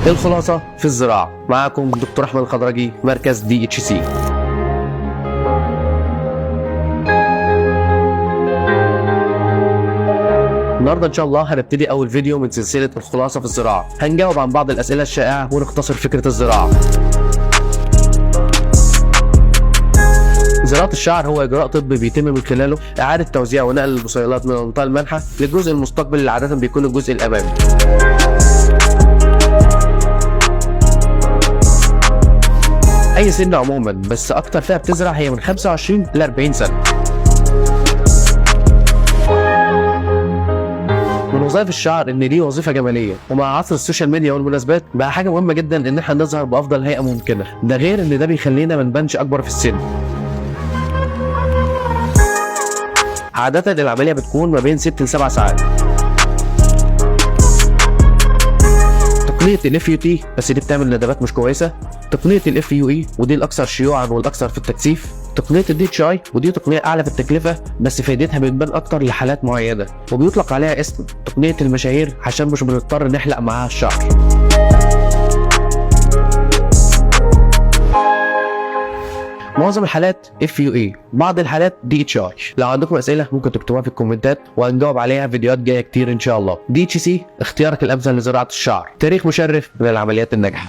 الخلاصة في الزراعة. معاكم دكتور أحمد الخضرجي، مركز DHC. النهارده ان شاء الله هنبتدي اول فيديو من سلسله الخلاصه في الزراعه. هنجاوب عن بعض الاسئله الشائعه ونختصر فكره الزراعه. زراعة الشعر هو إجراء طبي بيتم من خلاله إعادة توزيع ونقل البصيلات من المنطقة المانحة للجزء المستقبل اللي عادة بيكون الجزء الأمامي. أي سن عموما، بس أكتر فئة بتزرع هي من 25 ل 40 سنة. من وظائف الشعر ان ليه وظيفه جماليه، ومع عصر السوشيال ميديا والمناسبات بقى حاجه مهمه جدا ان احنا نظهر بافضل هيئه ممكنه. ده غير ان ده بيخلينا ما نبانش اكبر في السن. عاده العمليه بتكون ما بين 6 ل 7 ساعات. تقنيه FUT بس دي بتعمل ندبات مش كويسه. تقنيه FUE ودي الاكثر شيوعا والاكثر في التكثيف. تقنيه DHI ودي تقنيه اعلى في التكلفه بس فائدتها بتبان اكتر لحالات معينه، وبيطلق عليها اسم تقنيه المشاهير عشان مش بنضطر نحلق معاها الشعر. معظم الحالات FUE، بعض الحالات DHI. لو عندكم اسئله ممكن تكتبوها في الكومنتات وهنجاوب عليها في فيديوهات جايه كتير ان شاء الله. DHC اختيارك الامثل لزراعه الشعر. تاريخ مشرف من العمليات الناجحه.